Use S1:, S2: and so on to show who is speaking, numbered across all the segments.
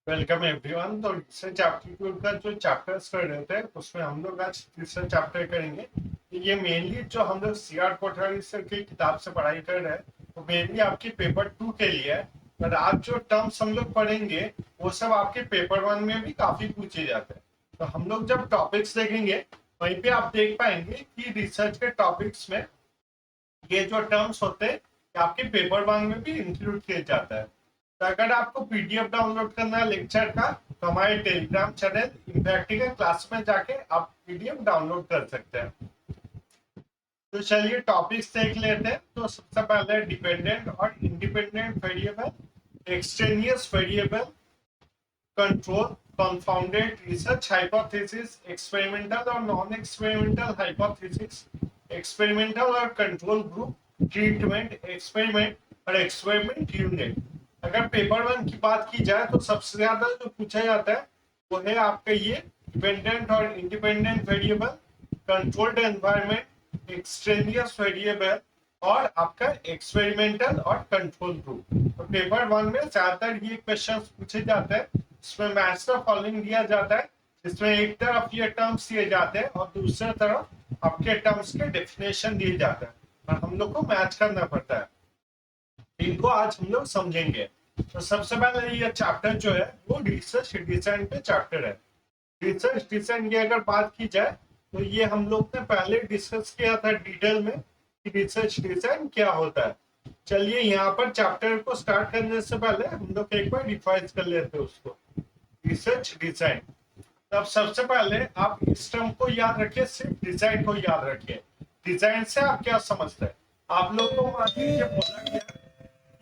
S1: Welcome everyone. तो research aptitude का जो चैप्टर्स कर रहे थे उसमें हम लोग आज तीसरा चैप्टर करेंगे। ये मेनली जो हम लोग सीआर कोठारी सर की किताब से पढ़ाई कर रहे हैं वो मेनली आपकी पेपर 2 के लिए है। पर आज जो टर्म्स हम लोग पढ़ेंगे वो सब आपके पेपर 1 में भी काफी पूछे जाते हैं। तो हम लोग जब टॉपिक्स देखेंगे वहीं पे आप देख पाएंगे कि रिसर्च के टॉपिक्स में ये जो टर्म्स होते हैं ये आपके पेपर 1 में भी इंक्लूड किया जाता है। तो अगर आपको पीडीएफ डाउनलोड करना है लेक्चर का तो हमारे टेलीग्राम चैनल इम्पैक्टिकल क्लास में जाके आप पीडीएफ डाउनलोड कर सकते हैं। तो चलिए टॉपिक्स देख लेते हैं। तो सबसे पहले डिपेंडेंट और independent variable, extraneous variable, control, confounded research hypothesis, experimental और नॉन एक्सपेरिमेंटल हाइपोथेसिस, एक्सपेरिमेंटल और कंट्रोल ग्रुप, ट्रीटमेंट, एक्सपेरिमेंट और एक्सपेरिमेंट यूनिट। अगर पेपर 1 की बात की जाए तो सबसे ज्यादा जो पूछा जाता है वो है आपका ये डिपेंडेंट और independent variable, controlled environment, extraneous variable और आपका एक्सपेरिमेंटल और कंट्रोल ग्रुप। तो पेपर 1 में ज्यादातर ये क्वेश्चन पूछे जाते हैं। इसमें मैथ्स का फॉलोइंग दिया जाता है जिसमें एक तरफ ये टर्म्स दिए जाते हैं और दूसरी तरफ आपके टर्म्स के डेफिनेशन दिए जाते हैं और हम लोग को मैच करना पड़ता है। इनको आज हम लोग समझेंगे। तो सबसे पहले ये चैप्टर जो है वो रिसर्च डिजाइन पे चैप्टर है। रिसर्च डिजाइन की अगर बात की जाए तो ये हम लोग ने पहले डिस्कस किया था डिटेल में कि रिसर्च डिजाइन क्या होता है। चलिए यहाँ पर चैप्टर को स्टार्ट करने से पहले हम लोग एक बार रिवाइज कर लेते हैं उसको। रिसर्च डिजाइन, तब सबसे पहले आप इस टर्म को याद रखिए, सिर्फ डिजाइन को याद रखिए। डिजाइन से आप क्या समझते हैं? आप लोग को मान लीजिए बोला गया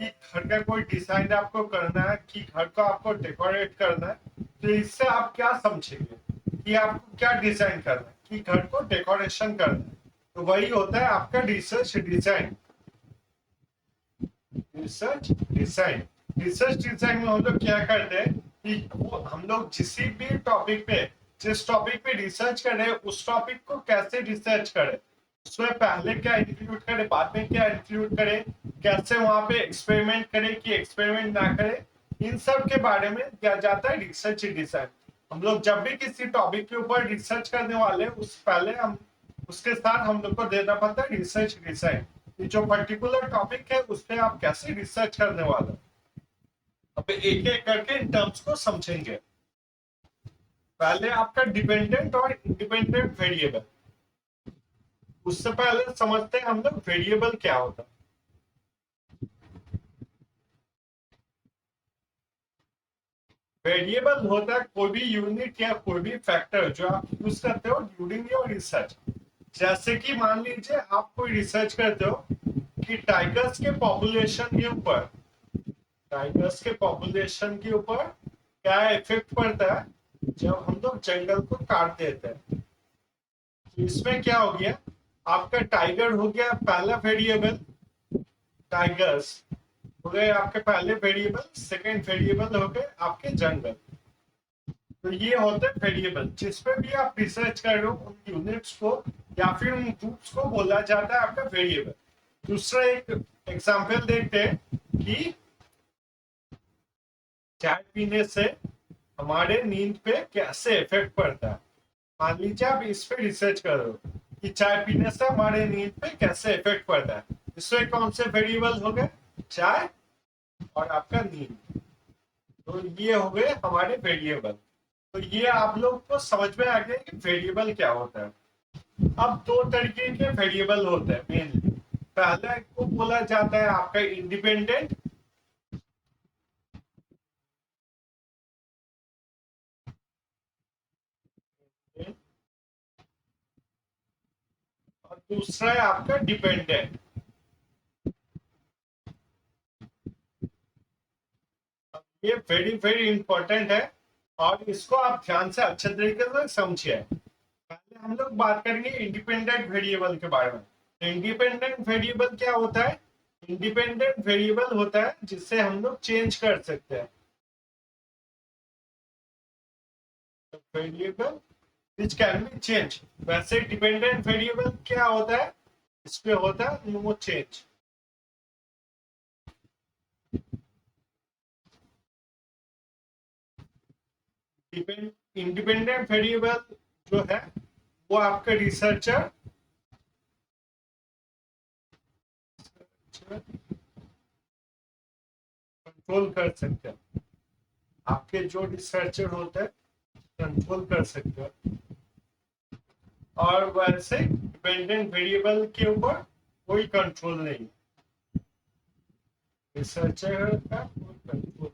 S1: कि घर का कोई डिजाइन आपको करना है कि घर को आपको डेकोरेट करना है, तो इससे आप क्या समझेंगे कि आपको क्या डिजाइन करना है कि घर को डेकोरेशन करना है। तो वही होता है आपका research design. Research design, research design में हम लोग क्या करते हैं कि वो हम लोग जिस टॉपिक पे रिसर्च कर रहे हैं उस टॉपिक को कैसे रिसर्च करें, उसमें पहले क्या इंक्लूड करें, बाद में क्या इंक्लूड करें, कैसे वहां पे एक्सपेरिमेंट करें कि एक्सपेरिमेंट ना करें, इन सब के बारे में किया जाता है रिसर्च डिजाइन। हम लोग जब भी किसी टॉपिक के ऊपर रिसर्च करने वाले उस पहले हम उसके साथ हम लोग को देना पड़ता है रिसर्च डिजाइन। जो पर्टिकुलर टॉपिक है उस पर आप कैसे रिसर्च करने वाले। अब एक एक करके इन टर्म्स को समझेंगे। पहले आपका डिपेंडेंट और इंडिपेंडेंट वेरिएबल। उससे पहले समझते हैं हम लोग वेरिएबल क्या होता है। वेरिएबल होता है कोई भी यूनिट या कोई भी फैक्टर जो आप यूज करते हो ड्यूरिंग योर रिसर्च। जैसे कि मान लीजिए आप कोई रिसर्च करते हो कि टाइगर्स के पॉपुलेशन के ऊपर क्या इफेक्ट पड़ता है जब हम लोग जंगल को काट देते हैं। तो इसमें क्या हो गया, आपका टाइगर हो गया पहला वेरिएबल, टाइगर्स हो गए आपके पहले वेरिएबल, सेकंड वेरिएबल हो गए आपके जंगल। तो ये होते हैं वेरिएबल जिसपे भी आप रिसर्च कर रहे हो उन यूनिट्स को या फिर उन ग्रुप्स को बोला जाता है आपका वेरिएबल। दूसरा एक एग्जांपल देखते हैं कि चाय पीने से हमारे नींद पे कैसे इफेक्ट पड़ता है। मान लीजिए आप इस पे रिसर्च कर रहे हो कि चाय पीने से हमारे नींद पे कैसे इफेक्ट पड़ता है। इसमें कौन से वेरिएबल हो गए, चाय और आपका नींद। तो ये हो गए हमारे वेरिएबल। तो ये आप लोग को समझ में आ गया कि वेरिएबल क्या होता है। अब दो तरीके के वेरिएबल होते हैं मेनली। पहला को बोला जाता है आपका इंडिपेंडेंट, और दूसरा है आपका डिपेंडेंट। ये वेरी वेरी इंपॉर्टेंट है और इसको आप ध्यान से अच्छे तरीके से समझिए। पहले हम लोग बात करेंगे इंडिपेंडेंट वेरिएबल के बारे में। इंडिपेंडेंट वेरिएबल क्या होता है? इंडिपेंडेंट वेरिएबल होता है जिससे हम लोग चेंज कर सकते हैं। Variable which can be change. वैसे डिपेंडेंट वेरिएबल क्या होता है, इस पे होता है नो चेंज। इंडिपेंडेंट वेरिएबल जो है वो आपका रिसर्चर कंट्रोल कर सकते हैं। आपके जो रिसर्चर होते हैं कंट्रोल कर सकते हैं, और वैसे डिपेंडेंट वेरिएबल के ऊपर कोई कंट्रोल नहीं, रिसर्चर का कोई कंट्रोल।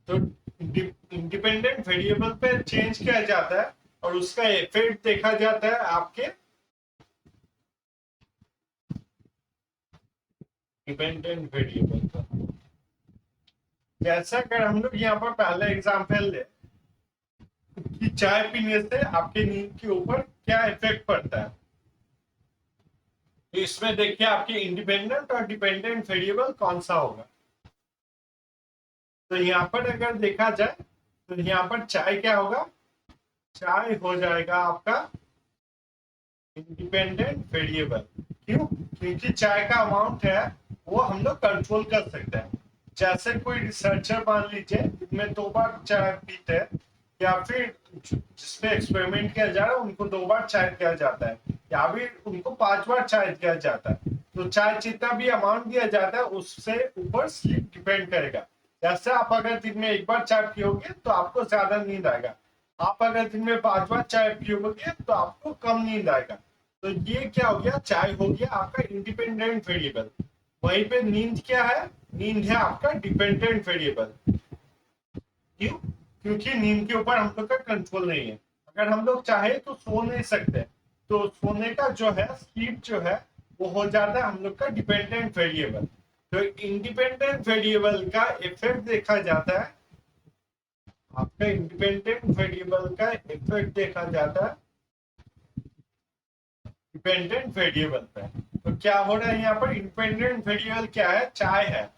S1: तो इंडिपेंडेंट वेरिएबल पे चेंज किया जाता है और उसका इफेक्ट देखा जाता है आपके डिपेंडेंट वेरिएबल का। जैसा अगर हम लोग यहाँ पर पहला एग्जांपल ले कि चाय पीने से आपके नींद के ऊपर क्या इफेक्ट पड़ता है, तो इसमें देखिए आपके इंडिपेंडेंट और डिपेंडेंट वेरिएबल कौन सा होगा। तो यहाँ पर अगर देखा जाए तो यहाँ पर चाय क्या होगा, चाय हो जाएगा आपका इंडिपेंडेंट वेरिएबल। क्यों? क्योंकि चाय का अमाउंट है वो हम लोग कंट्रोल कर सकते हैं। जैसे कोई रिसर्चर मान लीजिए दिन में 2 बार चाय पीते हैं, या फिर जिसपे एक्सपेरिमेंट किया जा रहा है उनको 2 बार चाय दिया जाता है, या फिर उनको 5 बार चाय दिया जाता है, तो चाय जितना भी अमाउंट दिया जाता है उससे ऊपर स्लीप डिपेंड करेगा। जैसे आप अगर दिन में 1 बार चाय पियोगे तो आपको ज्यादा नींद आएगा, आप अगर दिन में 5 बार चाय पियोगे तो आपको कम नींद आएगा। तो ये क्या हो गया, चाय हो गया आपका इंडिपेंडेंट वेरिएबल। वहीं पे नींद क्या है, नींद है आपका डिपेंडेंट वेरिएबल। क्यों? क्योंकि नींद के ऊपर हम लोग का कंट्रोल नहीं है। अगर हम लोग चाहे तो सो नहीं सकते, तो सोने का जो है स्लीप जो है वो हो जाता है हम लोग का डिपेंडेंट वेरिएबल। तो इंडिपेंडेंट वेरिएबल का इफेक्ट देखा जाता है, आपका इंडिपेंडेंट वेरिएबल का इफेक्ट देखा जाता है डिपेंडेंट वेरिएबल पे। तो क्या हो रहा है यहाँ पर, इंडिपेंडेंट वेरिएबल क्या है, चाय है।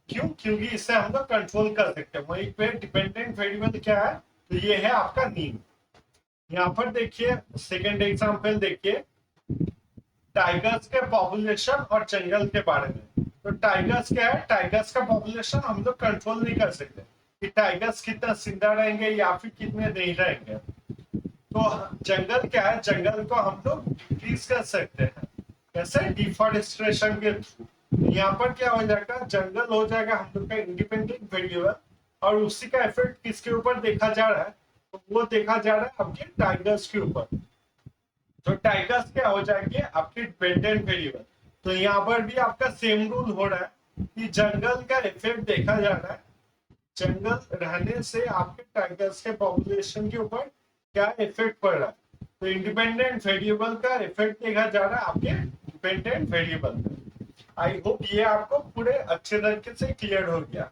S1: क्यों? क्योंकि इससे हम लोग कंट्रोल कर सकते हैं। वहीं पे डिपेंडेंट वेरिएबल क्या है, तो ये है आपका नींद। यहाँ पर देखिए सेकेंड एग्जांपल देखिए, टाइगर्स के पॉपुलेशन और जंगल के बारे में। तो टाइगर्स क्या है, टाइगर्स का पॉपुलेशन हम लोग कंट्रोल नहीं कर सकते कि टाइगर्स कितना जिंदा रहेंगे या फिर कितने नहीं रहेंगे। तो जंगल क्या है, जंगल को हम लोग डिक्रीज कर सकते हैं, कैसे, डिफॉरेस्टेशन के थ्रू। यहाँ पर क्या हो जाएगा, जंगल हो जाएगा हम लोग का इंडिपेंडेंट वेरिएबल, और उसी का इफेक्ट किसके ऊपर देखा जा रहा है, तो वो देखा जा रहा है आपके टाइगर्स के ऊपर। तो टाइगर्स क्या हो जाएंगे, आपके डिपेंडेंट वेरिएबल। तो यहाँ पर भी आपका सेम रूल हो रहा है कि जंगल का इफेक्ट देखा जा रहा है, जंगल रहने से आपके टाइगर्स के पॉपुलेशन के ऊपर क्या इफेक्ट पड़ रहा है। तो इंडिपेंडेंट वेरिएबल का इफेक्ट देखा जा रहा है आपके डिपेंडेंट वेरिएबल पे। आई होप ये आपको पूरे अच्छे तरीके से क्लियर हो गया।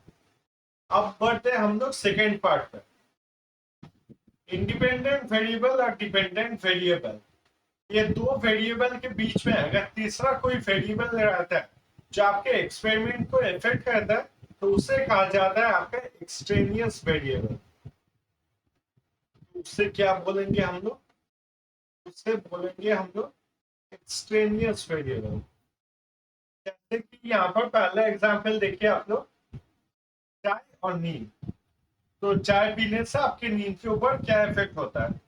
S1: अब बढ़ते हैं हम लोग सेकेंड पार्ट पे, इंडिपेंडेंट वेरिएबल और डिपेंडेंट वेरिएबल। ये दो वेरिएबल के बीच में अगर तीसरा कोई वेरिएबल रहता है जो आपके एक्सपेरिमेंट को इफेक्ट करता है, तो उसे कहा जाता है आपका एक्सट्रेनियस वेरिएबल। उससे क्या बोलेंगे हम लोग, उससे बोलेंगे हम लोग एक्सट्रेनियस वेरिएबल। जैसे कि यहाँ पर पहला एग्जांपल देखिए आप लोग, चाय और नींद। तो चाय पीने से आपकी नींद के ऊपर क्या इफेक्ट होता है,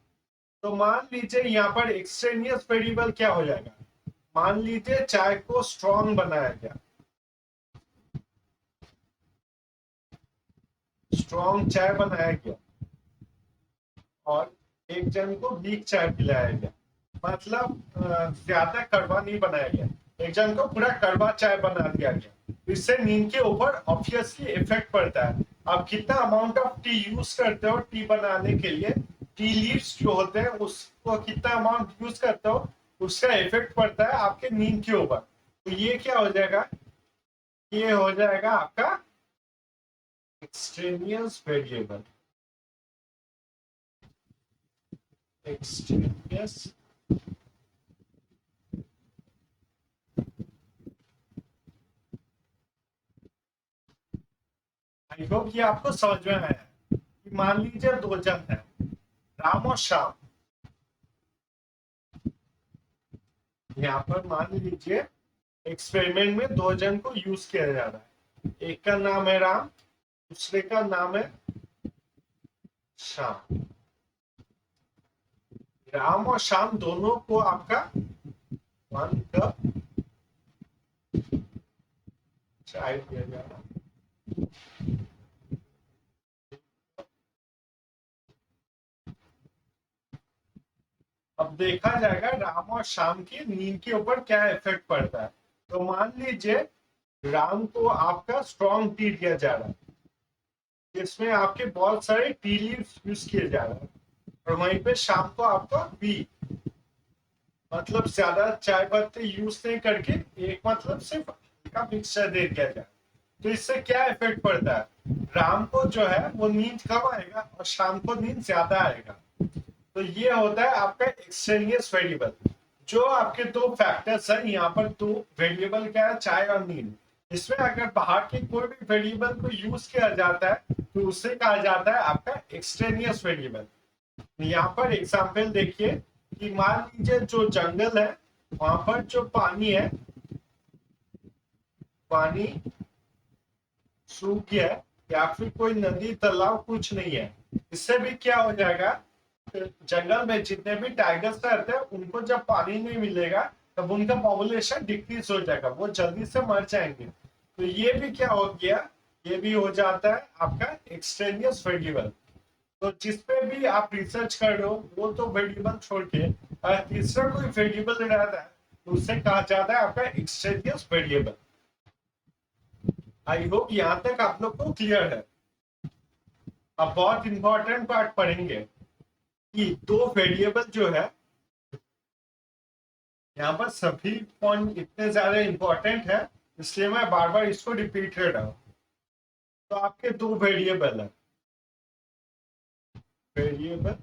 S1: तो मान लीजिए यहाँ पर एक्सट्रेनियस वेरिएबल क्या हो जाएगा, मान लीजिए चाय को स्ट्रॉन्ग बनाया गया, स्ट्रॉन्ग चाय बनाया गया, और एक जन को वीक चाय पिलाया गया, मतलब ज्यादा कड़वा नहीं बनाया गया, एक जन को पूरा कड़वा चाय बना दिया गया। इससे नींद के ऊपर ऑब्वियसली इफेक्ट पड़ता है। आप कितना अमाउंट ऑफ टी यूज करते हो टी बनाने के लिए, टी लीव्स जो होते हैं उसको कितना अमाउंट यूज करते हो, उसका इफेक्ट पड़ता है आपके नींद के ऊपर। तो ये क्या हो जाएगा, ये हो जाएगा आपका extraneous variable. Extraneous I hope ये आपको समझ में आया कि मान लीजिए दो जन है, राम और श्याम। यहाँ पर मान लीजिए एक्सपेरिमेंट में दो जन को यूज किया जा रहा है, एक का नाम है राम, दूसरे का नाम है शाम, राम और शाम दोनों को आपका 1 कप चाय दिया जाएगा। अब देखा जाएगा राम और शाम की नींद के ऊपर क्या इफेक्ट पड़ता है। तो मान लीजिए राम को आपका स्ट्रॉन्ग टी दिया जा रहा है, जिसमें आपके बहुत सारे टी लीव्स यूज किए जा रहे हैं, और वहीं पे शाम को आपको वी, मतलब ज्यादा चाय पत्ती यूज नहीं करके एक मतलब सिर्फ का मिक्सचर दे दिया जाए। तो इससे क्या इफेक्ट पड़ता है, राम को जो है वो नींद कम आएगा और शाम को नींद ज्यादा आएगा। तो ये होता है आपका एक्सट्रेनियस वेरिएबल। जो आपके दो फैक्टर्स है यहाँ पर, दो वेरिएबल क्या है, चाय और नींद। इसमें अगर बाहर के कोई भी वेरिएबल को यूज किया जाता है तो उसे कहा जाता है आपका एक्सट्रेनियस वेरिएबल। यहाँ पर एग्जाम्पल देखिए कि मान लीजिए जो जंगल है वहां पर जो पानी है, पानी सूख गया है, या फिर कोई नदी तालाब कुछ नहीं है, इससे भी क्या हो जाएगा, जंगल में जितने भी टाइगर्स रहते हैं उनको जब पानी नहीं मिलेगा तब उनका पॉपुलेशन डिक्रीज हो जाएगा, वो जल्दी से मर जाएंगे। तो ये भी क्या हो गया, ये भी हो जाता है आपका एक्सट्रेनियस वेरिएबल। तो जिसपे भी आप रिसर्च कर रहे हो वो तो वेरिएबल छोड़ के अगर तीसरा कोई वेरिएबल रहता है तो उससे कहा जाता है आपका एक्सट्रेनियस वेरिएबल। आई होप यहाँ तक आप लोग को क्लियर है। अब बहुत इंपॉर्टेंट पार्ट पढ़ेंगे कि दो वेरिएबल जो है, यहाँ पर सभी पॉइंट इतने ज्यादा इंपॉर्टेंट है इसलिए मैं बार बार इसको रिपीट कर रहा हूँ। तो आपके दो वेरिएबल है, वेरिएबल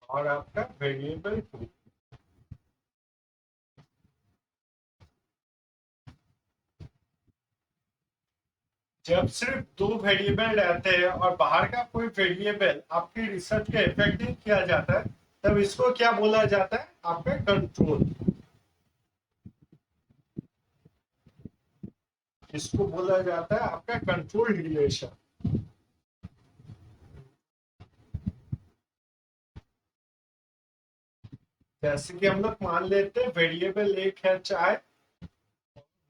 S1: और आपका वेरिएबल 2। जब सिर्फ दो वेरिएबल रहते हैं और बाहर का कोई वेरिएबल आपकी रिसर्च का इफेक्ट नहीं किया जाता है, तब इसको क्या बोला जाता है, आपका कंट्रोल। इसको बोला जाता है आपका कंट्रोल रिलेशन। जैसे कि हम लोग मान लेते हैं वेरिएबल एक है चाय,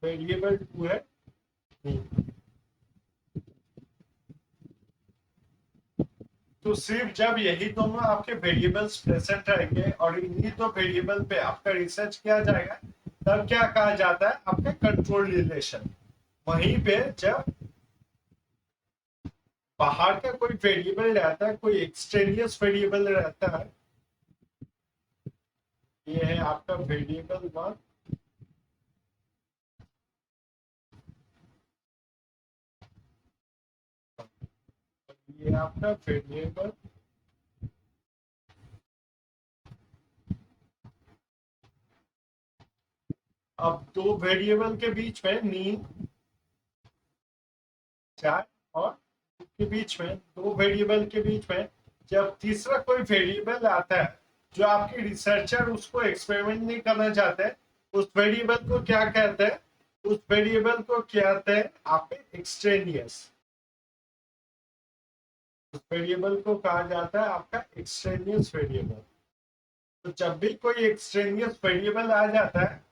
S1: वेरिएबल 2 है नींद। तो सिर्फ जब यही दोनों आपके वेरिएबल्स प्रेजेंट रहेंगे और इन्हीं दो वेरिएबल पे आपका रिसर्च किया जाएगा तब क्या कहा जाता है, आपका कंट्रोल रिलेशन। वहीं पे जब बाहर का कोई वेरिएबल रहता है, कोई एक्सट्रेनियस वेरिएबल रहता है, ये है आपका वेरिएबल 1, ये आपका वेरिएबल, अब दो वेरिएबल के बीच में नींद चार और के बीच में, दो वेरिएबल के बीच में जब तीसरा कोई वेरिएबल आता है जो आपके रिसर्चर उसको एक्सपेरिमेंट नहीं करना चाहते, उस वेरिएबल को क्या कहते हैं, उस वेरिएबल को क्या कहते हैं आप एक्सट्रेनियस। उस वेरिएबल को कहा जाता है आपका एक्सट्रेनियस वेरिएबल। तो जब भी कोई एक्सट्रेनियस वेरिएबल आ जाता है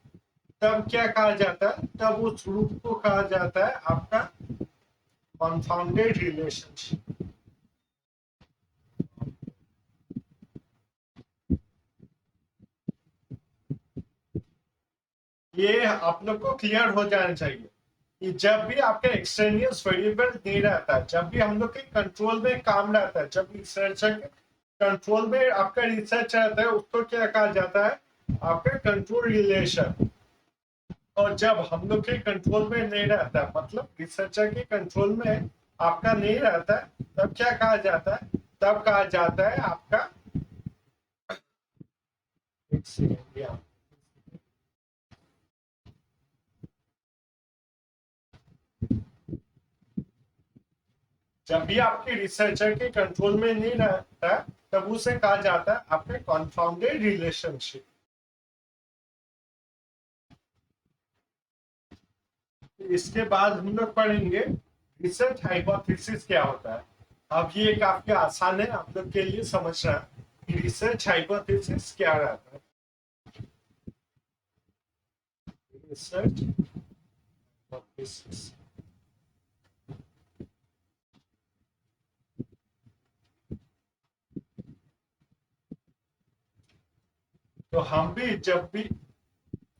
S1: तब क्या कहा जाता है, तब उस रूप को कहा जाता है आपका कॉन्फाउंडेड रिलेशनशिप। ये आप लोग को क्लियर हो जाना चाहिए कि जब भी आपका एक्सट्रेनियस वेरिएबल नहीं रहता है, जब भी हम लोग के कंट्रोल में काम रहता है, जब रिसर्चर के कंट्रोल में आपका रिसर्च रहता है उसको क्या कहा जाता है, आपका कंट्रोल रिलेशन। और जब हम लोग के कंट्रोल में नहीं रहता, मतलब रिसर्चर के कंट्रोल में आपका नहीं रहता, तब क्या कहा जाता है, तब कहा जाता है आपका जब भी आपके रिसर्चर के कंट्रोल में नहीं रहता तब उसे कहा जाता है आपके कॉन्फाउंडेड रिलेशनशिप। इसके बाद हम लोग पढ़ेंगे रिसर्च हाइपोथेसिस क्या होता है। अब ये काफी आसान है आप लोग के लिए समझना कि रिसर्च हाइपोथेसिस क्या रहता है। रिसर्च हाइपोथेसिस, तो हम भी जब भी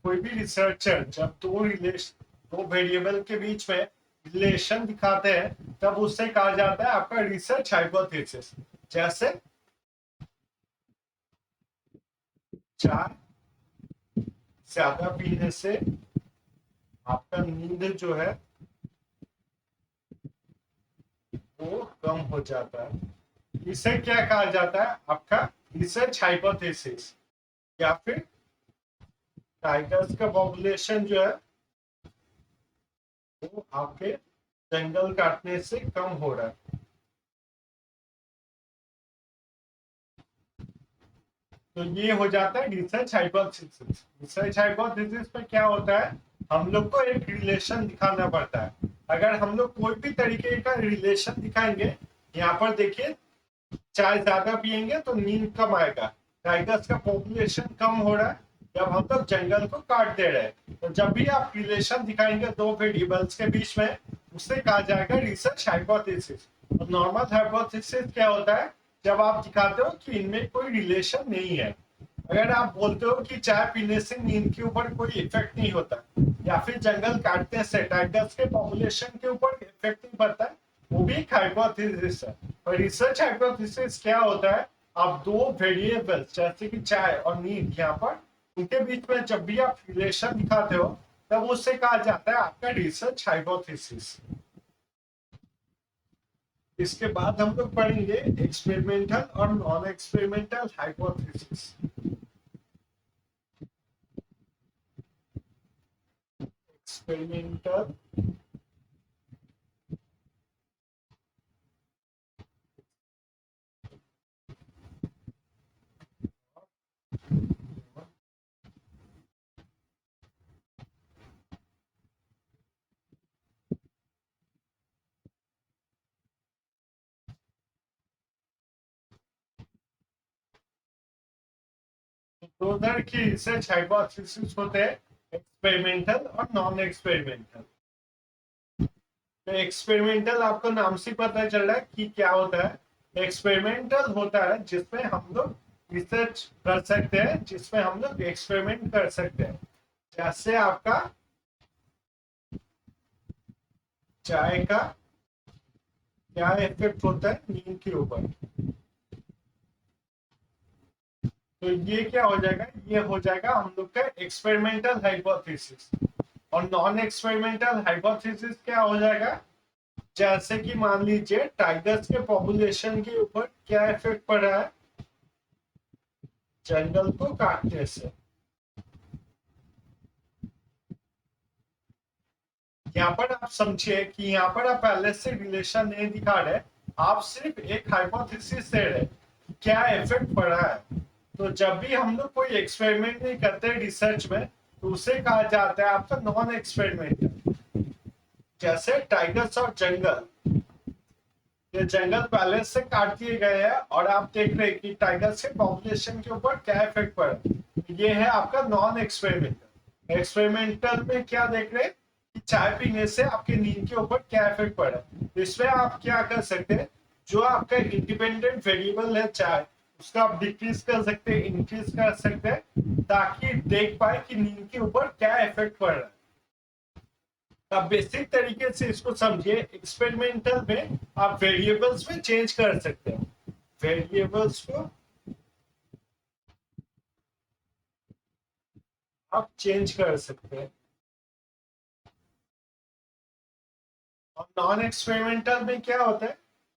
S1: कोई भी रिसर्चर जब दो वेरिएबल के बीच में रिलेशन दिखाते हैं तब उससे कहा जाता है आपका रिसर्च हाइपोथेसिस। जैसे चाय ज्यादा पीने से आपका नींद जो है वो कम हो जाता है। इसे क्या कहा जाता है आपका रिसर्च हाइपोथेसिस। या फिर टाइगर्स का पॉपुलेशन जो है वो आपके जंगल काटने से कम हो रहा है। तो ये हो जाता है रिसर्च हाइपोथेसिस। रिसर्च हाइपोथेसिस में क्या होता है, हम लोग को एक रिलेशन दिखाना पड़ता है। अगर हम लोग कोई भी तरीके का रिलेशन दिखाएंगे, यहाँ पर देखिए चाय ज्यादा पियेंगे तो नींद कम आएगा, टाइगर्स का पॉपुलेशन कम हो रहा है जब हम लोग जंगल को काट दे रहे हैं। तो जब भी आप रिलेशन दिखाएंगे दो वेरिएबल्स के बीच में, उससे कहा जाएगा रिसर्च हाइपोथेसिस। और नॉर्मल हाइपोथेसिस क्या होता है, जब आप दिखाते हो कि इनमें कोई रिलेशन नहीं है। अगर आप बोलते हो कि चाय पीने से नींद के ऊपर कोई इफेक्ट नहीं होता, या फिर जंगल काटने से टाइगर्स के पॉपुलेशन के ऊपर इफेक्ट नहीं पड़ता है, वो भी एक हाइपोथेसिस है। और रिसर्च हाइपोथेसिस क्या होता है, आप दो वेरिएबल्स जैसे कि चाय और नींद, यहाँ पर उनके बीच में जब भी आप रिलेशन दिखाते हो तब उससे कहा जाता है आपका रिसर्च हाइपोथेसिस। इसके बाद हम लोग पढ़ेंगे एक्सपेरिमेंटल और नॉन एक्सपेरिमेंटल हाइपोथेसिस। एक्सपेरिमेंटल दो तरह की रिसर्च हाइपोथेसिस होते हैं, एक्सपेरिमेंटल और नॉन एक्सपेरिमेंटल। तो एक्सपेरिमेंटल आपको नाम से पता चल रहा है कि क्या होता है। एक्सपेरिमेंटल होता है जिसमें हम लोग रिसर्च कर सकते हैं, जिसमें हम लोग एक्सपेरिमेंट कर सकते हैं। जैसे आपका चाय का क्या इफेक्ट होता है नींद के ऊपर, तो ये क्या हो जाएगा, ये हो जाएगा हम लोग का एक्सपेरिमेंटल हाइपोथेसिस। और नॉन एक्सपेरिमेंटल हाइपोथेसिस क्या हो जाएगा, जैसे कि मान लीजिए टाइगर्स के पॉपुलेशन के ऊपर क्या इफेक्ट पड़ रहा है जंगल को काटने से। यहाँ पर आप समझिए कि यहाँ पर आप पहले से रिलेशन नहीं दिखा रहे, आप सिर्फ एक हाइपोथेसिस दे रहे क्या इफेक्ट पड़ रहा है। तो जब भी हम लोग कोई एक्सपेरिमेंट नहीं करते रिसर्च में, तो उसे कहा जाता है आपका नॉन एक्सपेरिमेंटल। जैसे टाइगर्स और जंगल, ये जंगल पहले से काट दिए गए हैं और आप देख रहे हैं कि टाइगर्स के पॉपुलेशन के ऊपर क्या इफेक्ट पड़ा। ये है आपका नॉन एक्सपेरिमेंटल। एक्सपेरिमेंटल में क्या देख रहे हैं कि चाय पीने से आपके नींद के ऊपर क्या इफेक्ट पड़ा। तो इसमें आप क्या कर सकते हैं, जो आपका इंडिपेंडेंट वेरिएबल है चाय, उसका आप डिक्रीज कर सकते हैं, इंक्रीज कर सकते हैं, ताकि देख पाए कि नींद के ऊपर क्या इफेक्ट पड़ रहा है। आप बेसिक तरीके से इसको समझिए, एक्सपेरिमेंटल में आप वेरिएबल्स में चेंज कर सकते हैं, वेरिएबल्स को आप चेंज कर सकते हैं। और नॉन एक्सपेरिमेंटल में क्या होता है,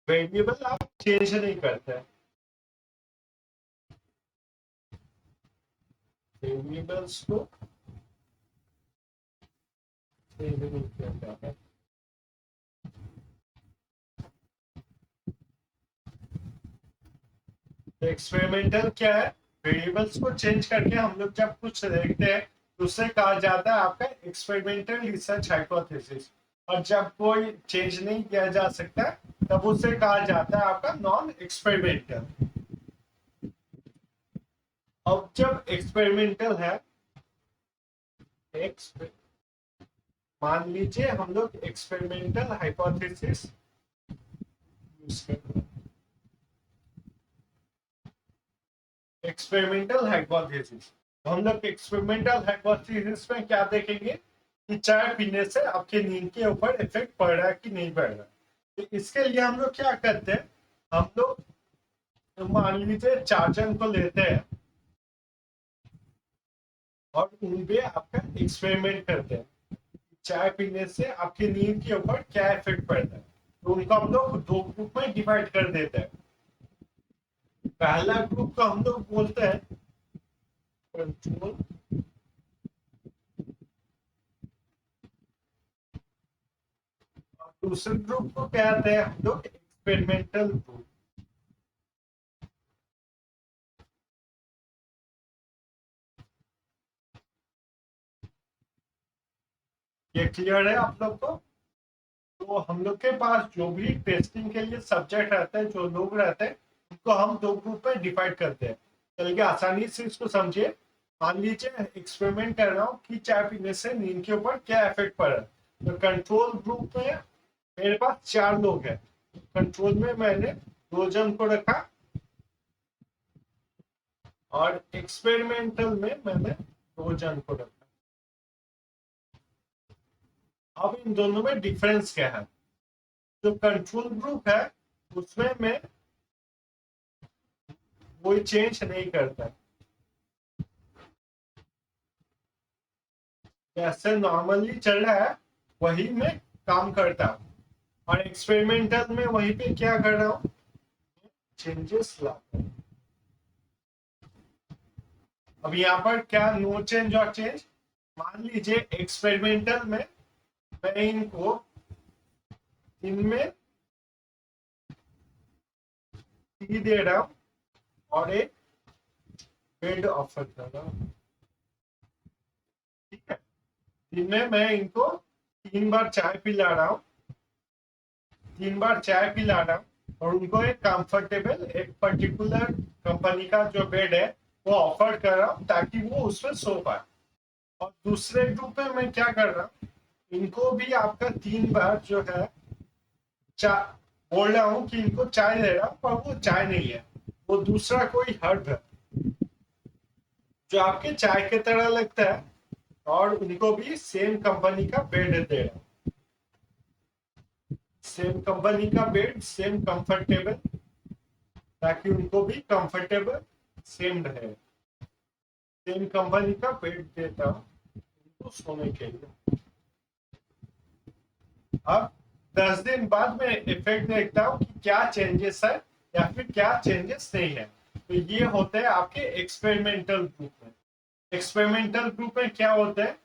S1: वेरिएबल आप चेंज नहीं करते हैं, वेरिएबल्स को चेंज नहीं किया जाता है। तो एक्सपेरिमेंटल क्या है, वेरिएबल्स को चेंज करके हम लोग जब कुछ देखते हैं उसे कहा जाता है आपका एक्सपेरिमेंटल रिसर्च हाइपोथेसिस। और जब कोई चेंज नहीं किया जा सकता तब उसे कहा जाता है आपका नॉन एक्सपेरिमेंटल। अब जब एक्सपेरिमेंटल है, मान लीजिए हम लोग एक्सपेरिमेंटल हाइपोथेसिस यूज करते हैं। एक्सपेरिमेंटल हाइपोथेसिस, हम लोग एक्सपेरिमेंटल हाइपोथेसिस में क्या देखेंगे कि चाय पीने से आपके नींद के ऊपर इफेक्ट पड़ रहा है कि नहीं पड़ रहा। तो इसके लिए हम लोग क्या करते हैं, हम लोग मान लीजिए 4 जन को लेते हैं और उन पे आपका एक्सपेरिमेंट करते हैं चाय पीने से आपके नींद के ऊपर क्या इफेक्ट पड़ता है। तो उनको हम लोग 2 ग्रुप में डिवाइड कर देते हैं। पहला ग्रुप को हम लोग बोलते हैं कंट्रोल, दूसरे ग्रुप को कहते हैं हम लोग एक्सपेरिमेंटल ग्रुप। ये क्लियर है आप लोग को। तो हम लोग के पास जो भी टेस्टिंग के लिए सब्जेक्ट रहते हैं, जो लोग रहते हैं, उनको हम 2 ग्रुप में डिवाइड करते हैं। चलिए आसानी से इसको समझिए। मान लीजिए एक्सपेरिमेंट कर रहा हूँ कि चाय पीने से नींद के ऊपर क्या इफेक्ट पड़ रहा है। तो कंट्रोल ग्रुप में मेरे पास 4 लोग हैं। कंट्रोल में मैंने 2 जन को रखा और एक्सपेरिमेंटल में मैंने 2 जन को रखा। अब इन दोनों में डिफरेंस क्या है। जो कंट्रोल ग्रुप है उसमें मैं कोई चेंज नहीं करता, जैसे नॉर्मली चल रहा है वही मैं काम करता हूँ। और एक्सपेरिमेंटल में वहीं पे क्या कर रहा हूँ, चेंजेस लाता हूँ। अब यहाँ पर क्या नो चेंज और चेंज, मान लीजिए एक्सपेरिमेंटल में मैं इनको इनमें टी दे रहा हूँ और एक बेड ऑफर कर रहा हूँ। ठीक है, इनमें मैं इनको 3 बार चाय पिला रहा हूँ, 3 बार चाय पिला रहा हूँ और उनको एक कंफर्टेबल एक पर्टिकुलर कंपनी का जो बेड है वो ऑफर कर रहा हूँ ताकि वो उसमें सो पाए। और दूसरे ग्रुप में मैं क्या कर रहा हूँ, इनको भी आपका 3 बार जो है चाय बोल रहा हूँ कि इनको चाय दे रहा हूँ, पर वो चाय नहीं है, वो दूसरा कोई हर्ब है जो आपके चाय की तरह लगता है। और उनको भी सेम कंपनी का बेड दे रहा हूँ, सेम कंपनी का बेड, सेम कंफर्टेबल, ताकि उनको भी कंफर्टेबल सेम रहे। सेम कंपनी का बेड देता हूँ उनको सोने के लिए। अब 10 दिन बाद में इफेक्ट देखता हूँ कि क्या चेंजेस है या फिर क्या चेंजेस नहीं है। तो ये होते हैं आपके एक्सपेरिमेंटल ग्रुप में। एक्सपेरिमेंटल ग्रुप में क्या होता है,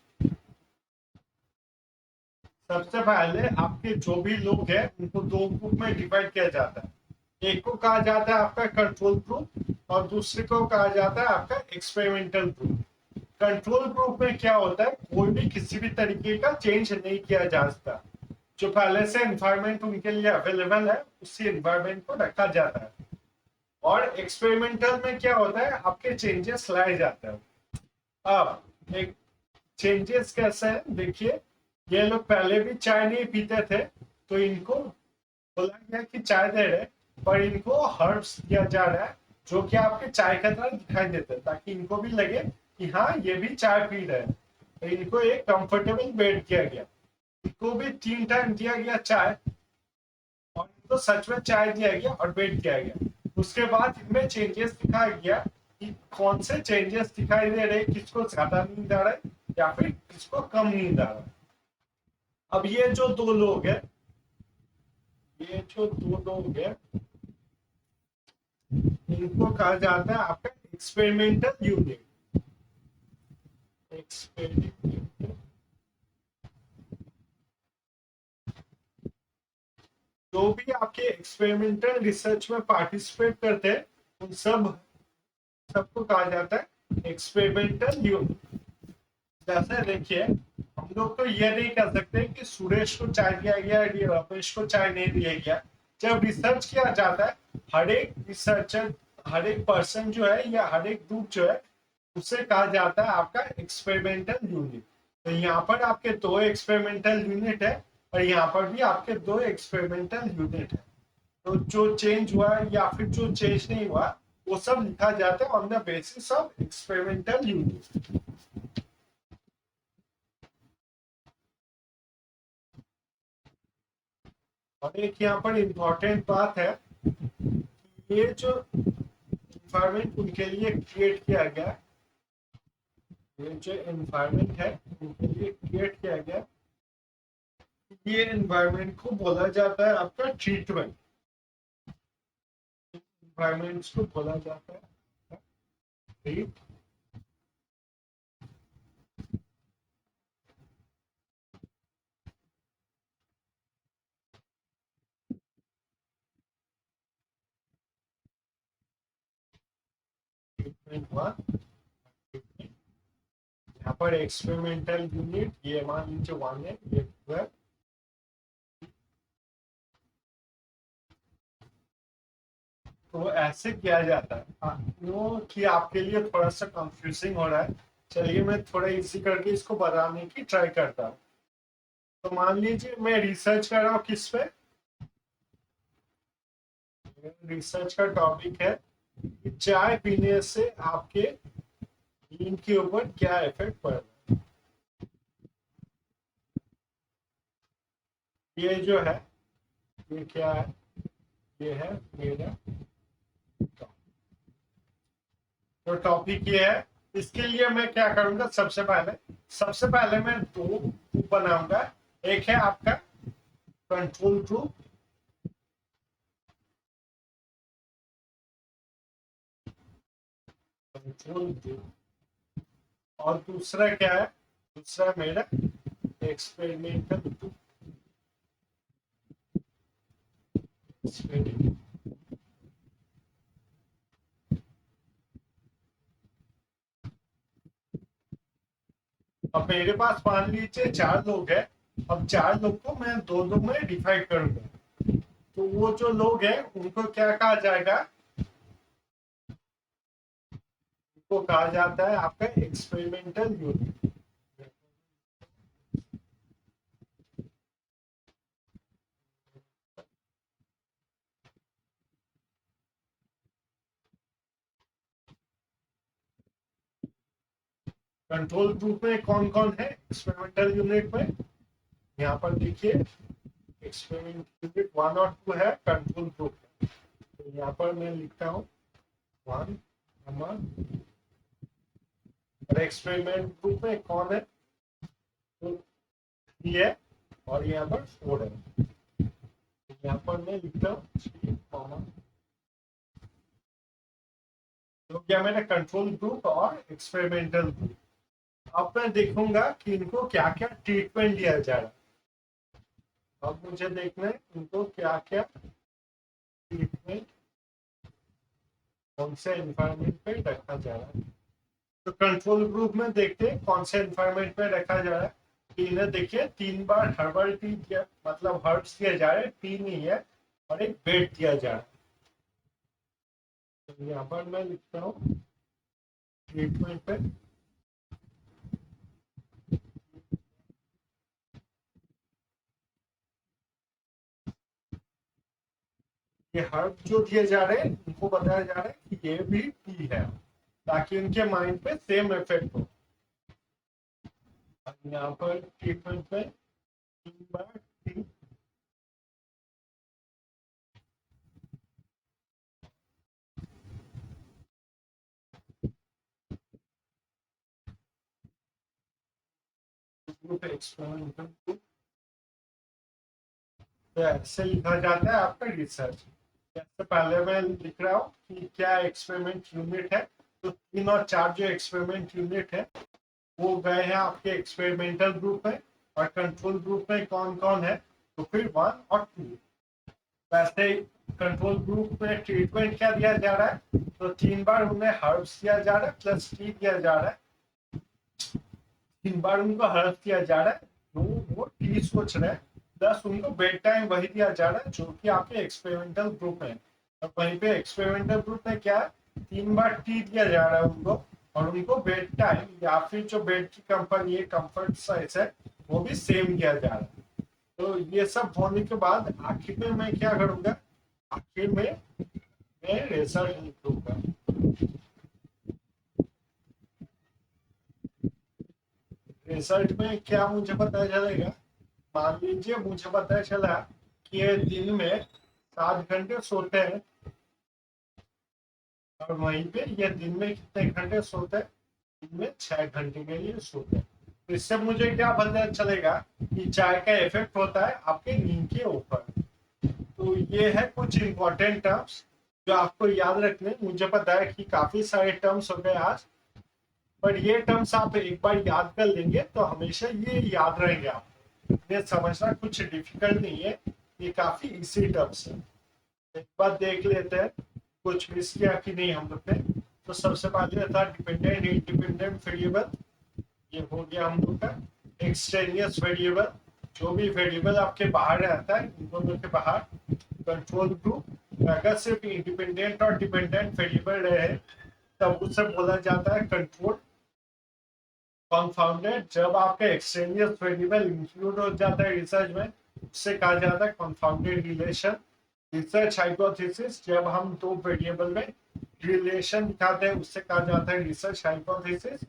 S1: सबसे पहले आपके जो भी लोग हैं उनको 2 ग्रुप में डिवाइड किया जाता है। एक को कहा जाता है आपका कंट्रोल ग्रुप और दूसरे को कहा जाता है आपका एक्सपेरिमेंटल ग्रुप। कंट्रोल ग्रुप में क्या होता है, कोई भी किसी भी तरीके का चेंज नहीं किया जा सकता। जो पहले से एनवायरमेंट उनके लिए अवेलेबल है उसी एनवायरमेंट को रखा जाता है। और एक्सपेरिमेंटल में क्या होता है, आपके चेंजेस लाए जाते हैं। अब एक चेंजेस कैसे है देखिए, ये लोग पहले भी चाय नहीं पीते थे तो इनको बोला गया कि चाय दे रहे, पर इनको हर्ब्स दिया जा रहा है जो कि आपके चाय का तरह दिखाई देते हैं ताकि इनको भी लगे कि हाँ ये भी चाय पी रहे हैं। तो इनको एक कंफर्टेबल बेड किया गया, इनको भी 3 टाइम दिया गया चाय और इनको सच में चाय दिया गया और बेड किया गया। उसके बाद इनमें चेंजेस दिखाया गया कि कौन से चेंजेस दिखाई दे रहे, किसको ज्यादा नींद आ रहा है या फिर किसको कम नींद आ रहा है। अब ये जो 2 लोग हैं, ये जो 2 लोग हैं इनको कहा जाता है आपका एक्सपेरिमेंटल यूनिट। एक्सपेरिमेंटल, जो भी आपके एक्सपेरिमेंटल रिसर्च में पार्टिसिपेट करते हैं उन सबको कहा जाता है एक्सपेरिमेंटल यूनिट। जैसे देखिए, हम लोग तो ये नहीं कह सकते कि सुरेश को चाय दिया गया या रमेश को चाय नहीं दिया गया। जब रिसर्च किया जाता है, हर एक रिसर्चर, हर एक पर्सन जो है या हर एक ग्रुप जो है, उसे कहा जाता है आपका एक्सपेरिमेंटल यूनिट। तो यहाँ पर आपके दो एक्सपेरिमेंटल यूनिट है और यहाँ पर भी आपके दो एक्सपेरिमेंटल यूनिट है। तो जो चेंज हुआ या फिर जो चेंज नहीं हुआ, वो सब लिखा जाता है on the basis of experimental unit. और एक यहाँ पर इम्पोर्टेंट बात है, ये जो इन्वायरमेंट उनके लिए क्रिएट किया गया, ये जो एनवायरनमेंट है उनके लिए क्रिएट किया गया, ये एनवायरनमेंट को बोला जाता है आपका ट्रीटमेंट। एनवायरनमेंट को बोला जाता है ट्रीट। ट्रीटमेंट वन, यहाँ पर एक्सपेरिमेंटल यूनिट ये मान लीजिए वन है, ये टू है। तो ऐसे किया जाता है क्यों कि आपके लिए थोड़ा सा कंफ्यूजिंग हो रहा है। चलिए मैं थोड़ा इजी करके इसको बताने की ट्राई करता हूँ। तो मान लीजिए मैं रिसर्च कर रहा हूँ किस पे, रिसर्च का टॉपिक है कि चाय पीने से आपके नींद के ऊपर क्या इफेक्ट पड़ रहा है। ये जो है, ये क्या है, ये है मेरा टॉपिक। तो टॉपिक ये है, इसके लिए मैं क्या करूंगा, सबसे पहले मैं दो ग्रुप बनाऊंगा। एक है आपका कंट्रोल ग्रुप, कंट्रोल ग्रुप, और दूसरा क्या है, दूसरा मेरा एक्सपेरिमेंटल ग्रुप। अब मेरे पास मान लीजिए चार लोग हैं। अब चार लोग को मैं दो दो में डिवाइड करूंगा। तो वो जो लोग हैं उनको क्या कहा जाएगा, उनको कहा जाता है आपका एक्सपेरिमेंटल यूनिट। कंट्रोल ग्रुप में कौन कौन है एक्सपेरिमेंटल यूनिट में, यहाँ पर देखिए, एक्सपेरिमेंट यूनिट वन और टू है, कंट्रोल ग्रुप है। तो यहाँ पर मैं लिखता हूँ वन नंबर, और एक्सपेरिमेंट ग्रुप में कौन है, तो थ्री है, और यहाँ पर फोर है। तो यहाँ पर मैं लिखता हूँ थ्री कॉमा, तो क्या मैंने कंट्रोल ग्रुप और एक्सपेरिमेंटल ग्रुप। अब मैं देखूंगा कि इनको क्या क्या ट्रीटमेंट दिया जा रहा है। अब मुझे देखना है इनको क्या क्या ट्रीटमेंट कौन से एनवायरमेंट पे रखा जा रहा है। तो कंट्रोल ग्रुप में देखते हैं कौन से एनवायरमेंट पे रखा जा रहा है। इन्हें देखिए 3 बार हर्बल टी दिया, मतलब हर्ब्स दिया जा रहा है, टी नहीं है, और एक बेड दिया जा रहा है। तो यहाँ पर मैं लिखता हूँ ट्रीटमेंट पे, ये हर्ब जो दिए जा रहे हैं उनको बताया जा रहा है कि ये भी टी है, ताकि उनके माइंड पे सेम इफेक्ट हो। यहाँ पर ट्रीटमेंट में 3 बार टी, ग्रुप एक्सपेरिमेंटल ग्रुप। तो ऐसे लिखा जाता है आपका रिसर्च। जैसे पहले मैं लिख रहा हूँ कि क्या एक्सपेरिमेंट यूनिट है, तो 3 और 4 जो एक्सपेरिमेंट यूनिट है वो गए हैं आपके एक्सपेरिमेंटल ग्रुप में। और कंट्रोल ग्रुप में कौन कौन है, तो फिर वन और टू। वैसे कंट्रोल ग्रुप में ट्रीटमेंट क्या दिया जा रहा है, तो 3 बार उन्हें हर्ब्स दिया जा रहा है प्लस टी दिया जा रहा है। तीन बार उनको हड़प दिया जा रहा है, वो टी सोच रहे हैं, प्लस उनको बेड टाइम वही दिया जा रहा है जो कि आपके एक्सपेरिमेंटल ग्रुप है। और वहीं पे एक्सपेरिमेंटल ग्रुप में क्या है, 3 बार टी दिया जा रहा है उनको, और उनको बेड टाइम या फिर जो बेड की कंपनी है कंफर्ट साइज है वो भी सेम दिया जा रहा है। तो ये सब होने के बाद आखिर में मैं क्या करूंगा, आखिर में मैं रिजल्ट निकलूंगा। रिजल्ट में क्या मुझे पता चलेगा, मान लीजिए मुझे पता चला कि ये दिन में 7 घंटे सोते हैं, और वहीं पे ये दिन में कितने घंटे सोते हैं, दिन में 6 घंटे के लिए सोते हैं। तो इससे मुझे क्या पता चलेगा कि चाय का इफेक्ट होता है आपके नींद के ऊपर। तो ये है कुछ इंपॉर्टेंट टर्म्स जो आपको याद रखने। मुझे पता है कि काफी सारे टर्म्स हो गए आज, पर ये टर्म्स आप एक बार याद कर लेंगे तो हमेशा ये याद रहेंगे आपको। ये समझना कुछ डिफिकल्ट नहीं है, ये काफी इजी टर्म्स है। एक बार देख लेते हैं कुछ मिस किया कि नहीं हम लोग ने। तो सबसे पहले था डिपेंडेंट इंडिपेंडेंट वेरिएबल, ये हो गया हम लोग का। एक्सटेनियस वेरिएबल, जो भी वेरिएबल आपके बाहर रहता है इन दोनों के बाहर। कंट्रोल ग्रुप, अगर सिर्फ इंडिपेंडेंट और डिपेंडेंट वेरिएबल रहे तब उसे बोला जाता है कंट्रोल। कॉन्फाउंडेड, जब आपका एक्सटेनियस वेरिएबल इंक्लूड हो जाता है रिसर्च में, उससे कहा जाता है कॉन्फाउंडेड रिलेशन। रिसर्च हाइपोथेसिस, जब हम दो वेरिएबल में रिलेशन दिखाते हैं उससे कहा जाता है रिसर्च हाइपोथेसिस।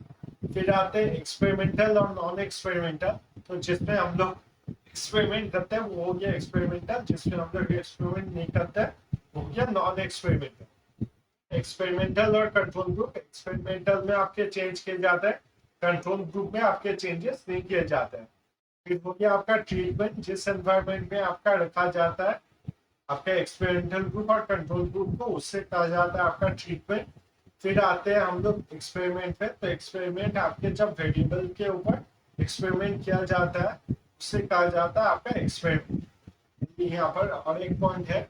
S1: फिर आते हैं एक्सपेरिमेंटल और नॉन एक्सपेरिमेंटल, तो जिसमें हम लोग एक्सपेरिमेंट करते हैं वो हो गया एक्सपेरिमेंटल, जिसमें हम लोग एक्सपेरिमेंट नहीं करते वो हो गया नॉन एक्सपेरिमेंटल। एक्सपेरिमेंटल और कंट्रोल ग्रुप, एक्सपेरिमेंटल में आपके चेंज किए जाते हैं, कंट्रोल ग्रुप में आपके चेंजेस नहीं किए जाते हैं। फिर हो गया आपका ट्रीटमेंट, जिस एनवायरमेंट में आपका रखा जाता है आपका एक्सपेरिमेंटल ग्रुप और कंट्रोल ग्रुप को, उससे कहा जाता है आपका ट्रीटमेंट। फिर आते हैं हम लोग एक्सपेरिमेंट पे, तो एक्सपेरिमेंट आपके जब वेरिएबल के ऊपर एक्सपेरिमेंट किया जाता है उससे कहा जाता है आपका एक्सपेरिमेंट। यहाँ पर और एक पॉइंट है,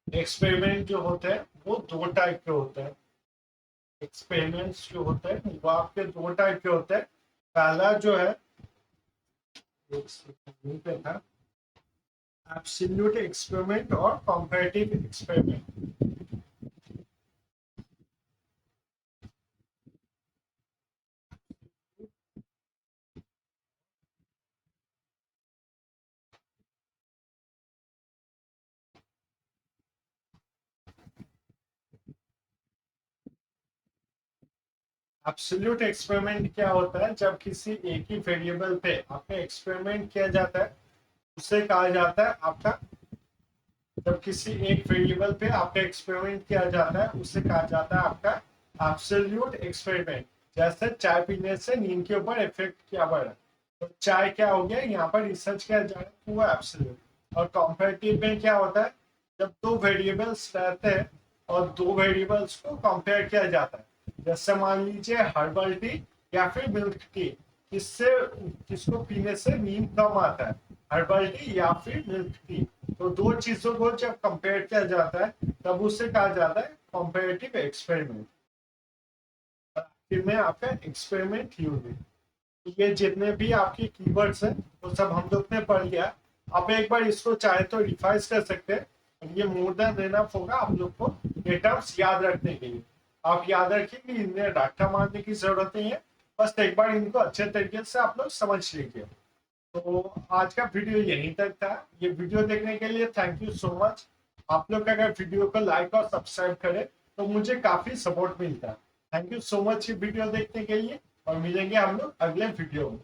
S1: एक्सपेरिमेंट जो होते हैं वो दो टाइप के होते हैं। एक्सपेरिमेंट्स जो होते हैं वो आपके दो टाइप के होते हैं। पहला जो है, एक सेकंड पे था, एब्सोल्यूट एक्सपेरिमेंट और कंपैरेटिव एक्सपेरिमेंट। एब्सोल्यूट एक्सपेरिमेंट क्या होता है, जब किसी एक ही वेरिएबल पे आपका एक्सपेरिमेंट किया जाता है उसे कहा जाता है आपका, जब किसी एक वेरिएबल पे आपका एक्सपेरिमेंट किया जाता है उसे कहा जाता है आपका एब्सोल्यूट एक्सपेरिमेंट। जैसे चाय पीने से नींद के ऊपर इफेक्ट क्या बढ़ा, तो चाय क्या हो गया, यहाँ पर रिसर्च किया जा रहा है वो एब्सोल्यूट। और कंपैरेटिव में क्या होता है, जब दो वेरिएबल्स रहते हैं और दो वेरिएबल्स को कंपेयर किया जाता है, जैसे मान लीजिए हर्बल टी या फिर मिल्क टी, किससे किसको पीने से नींद कम आता है, हर्बल टी या फिर मिल्क टी। तो दो चीजों को जब कंपेयर किया जाता है तब उसे कहा जाता है कंपेरेटिव एक्सपेरिमेंट। आखिर में आपका एक्सपेरिमेंट थ्योरी। ये जितने भी आपके कीवर्ड्स हैं वो सब हम लोग ने पढ़ लिया। आप एक बार इसको चाहे तो रिवाइज कर सकते हैं, ये मोर देन एनफ होगा आप लोग को ये टर्म्स याद रखने के लिए। आप याद रखिए कि इन्हें रट्टा मारने की जरूरत नहीं है, बस एक बार इनको अच्छे तरीके से आप लोग समझ लीजिए। तो आज का वीडियो यहीं तक था। ये वीडियो देखने के लिए थैंक यू सो मच। आप लोग अगर वीडियो को लाइक और सब्सक्राइब करें तो मुझे काफी सपोर्ट मिलता है। थैंक यू सो मच ये वीडियो देखने के लिए, और मिलेंगे हम लोग अगले वीडियो में।